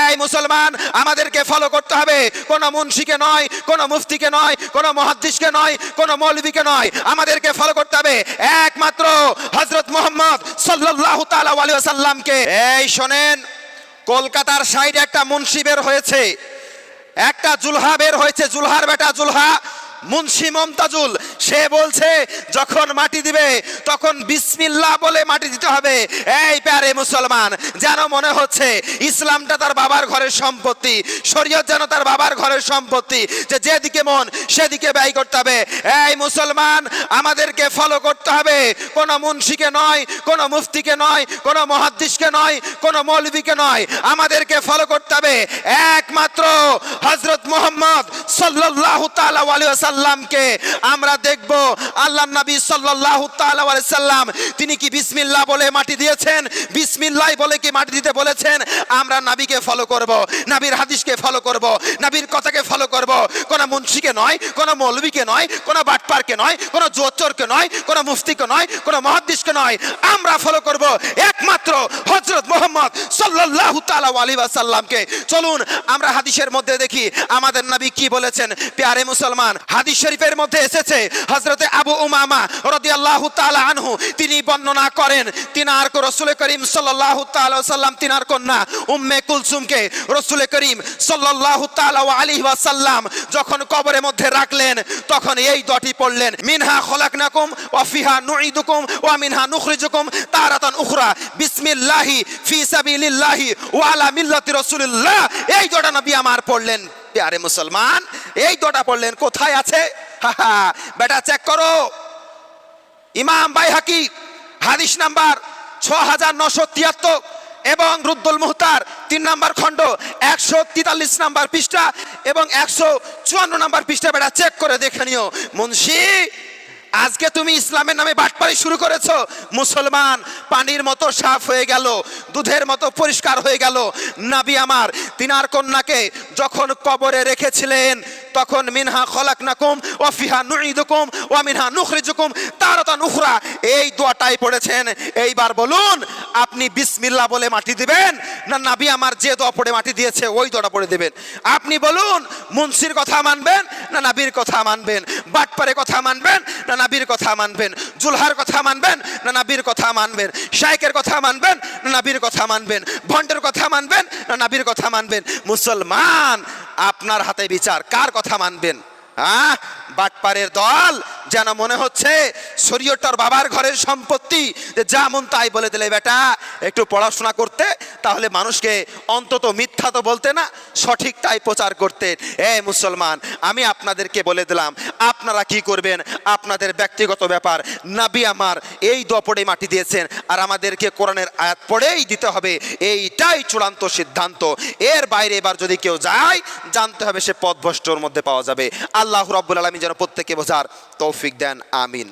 এই মুসলমান, আমাদেরকে ফলো করতে হবে। কোনো মুন্সিকে নয়, কোনো মুফতিকে নয়, কোনো মুহাদ্দিসকে নয়, কোনো মৌলবীকে নয়, আমাদেরকে ফলো করতে হবে একমাত্র হযরত মুহাম্মদ সাল্লাল্লাহু তাআলা আলাইহি ওয়াসাল্লামকে। এই শোনেন, কলকাতার সাইডে একটা মুন্সি বের হয়েছে, একটা জুলহা বের হয়েছে, জুলহার বেটা জুলহা, মুন্সি মমতাজুল। সে বলছে যখন মাটি দিবে তখন বিসমিল্লাহ বলে মাটি দিতে হবে। এই প্যারে মুসলমান, যেন মনে হচ্ছে ইসলামটা তার বাবার ঘরের সম্পত্তি, শরীয়ত যেন তার বাবার ঘরের সম্পত্তি, যে যেদিকে মন সেদিকে ব্যয় করতে হবে। এই মুসলমান, আমাদেরকে ফলো করতে হবে কোনো মুন্সিকে নয়, কোনো মুফতিকে নয়, কোনো মুহাদ্দিসকে নয়, কোনো মৌলবীকে নয়, আমাদেরকে ফলো করতে হবে একমাত্র হযরত মুহাম্মদ সাল্লাল্লাহু তাআলা আলাইহি ওয়াসাল্লামকে। আমরা দেখব আল্লাহর নবী সাল্লাল্লাহু তাআলা আলাইহি সাল্লাম তিনি কি বিসমিল্লাহ বলে মাটি দিয়েছেন, বিসমিল্লাহ বলে কি মাটি দিতে বলেছেন। আমরা নবীকে ফলো করব, নবীর হাদিসকে ফলো করব, নবীর কথাকে ফলো করব। কোন মুন্সিকে নয়, কোন মৌলবীকে নয়, কোন বাটপারকে নয়, কোন জোচ্চরকে নয়, কোন মুফতিকে নয়, কোন মুহাদ্দিসকে নয়, আমরা ফলো করব একমাত্র হযরত মুহাম্মদ সাল্লাল্লাহু তাআলা আলাইহি ওয়াসাল্লামকে। চলুন আমরা হাদিসের মধ্যে দেখি আমাদের নবী কি বলেছেন। প্যারে মুসলমান, হাদিস শরীফের মধ্যে এসেছে হযরতে আবু উমামা রাদিয়াল্লাহু তাআলা আনহু তিনি বর্ণনা করেন, তিনার রাসূল করিম সাল্লাল্লাহু তাআলা ওয়াসাল্লাম তিনার কন্যা উম্মে কুলসুমকে রাসূল করিম সাল্লাল্লাহু তাআলা আলাইহি ওয়াসাল্লাম যখন কবরের মধ্যে রাখলেন তখন এই দোয়াটি পড়লেন, মিনহা খলাকনাকুম ওয়া ফিহা নুঈদুকুম ওয়া মিনহা নুখরিজুকুম তারাতান উখরা বিসমিল্লাহি ফি সাবিলিল্লাহি ওয়া আলা মিল্লাতি রাসূলিল্লাহ। এই দোয়াটা নবী আমার পড়লেন। প্যারে মুসলমান, এই দোয়াটা পড়লেন, কোথায় আছে? বেটা চেক করো, ইমাম বাইহাকি হাদিস নাম্বার 6973 এবং রুদ্দুল মুহতার 3 নম্বর খণ্ড 143 নম্বর পৃষ্ঠা এবং 154 নম্বর পৃষ্ঠা। বেটা চেক করে দেখে নিও। মুন্সি, আজকে তুমি ইসলামের নামে বাটপারি শুরু করেছো। মুসলমান পানির মতো সাফ হয়ে গেল, দুধের মতো পরিষ্কার হয়ে গেল। নবী আমার তিনার কন্যাকে যখন কবরে রেখেছিলেন তখন মিনহা খলাকনাকুম ওয়া ফিহা নুঈদুকুম ওয়া মিনহা নুখরিজুকুম তারাতান উখরা এই দোয়াটাই পড়েছেন। এইবার বলুন, আপনি বিসমিল্লাহ বলে মাটি দিবেন না নবী আমার যে দোয়া পড়ে মাটি দিয়েছে ওই দোয়াটা পড়ে দিবেন? আপনি বলুন, মুন্সির কথা মানবেন না নবীর কথা মানবেন? বাটপারের কথা মানবেন না নবীর কথা মানবেন? জুলহার কথা মানবেন না নবীর কথা মানবেন? শাইখের কথা মানবেন না নবীর কথা মানবেন? ভণ্ডের কথা মানবেন না নবীর কথা মানবেন? মুসলমান, আপনার হাতে বিচার, কার কথা মানবেন? বাটপারের দল, যেন মনে হচ্ছে শরীয়তটার বাবার ঘরের সম্পত্তি, যে যা মন তাই বলে দিলে। বেটা একটু পড়াশোনা করতে, তাহলে মানুষকে অন্তত মিথ্যা তো বলতে না, সঠিক তাই প্রচার করতে। মুসলমান, আমি আপনাদেরকে বলে দিলাম, আপনারা কি করবেন আপনাদের ব্যক্তিগত ব্যাপার। নবী আমার এই দোয়া পড়ে মাটি দিয়েছেন, আর আমাদেরকে কোরআনের আয়াত পড়েই দিতে হবে, এইটাই চূড়ান্ত সিদ্ধান্ত। এর বাইরে এবার যদি কেউ যায়, জানতে হবে সে পথভ্রষ্টর মধ্যে পাওয়া যাবে। আল্লাহ রাব্বুল আলামিন যেন প্রত্যেককে বোঝার তৌফিক দেন, আমিন।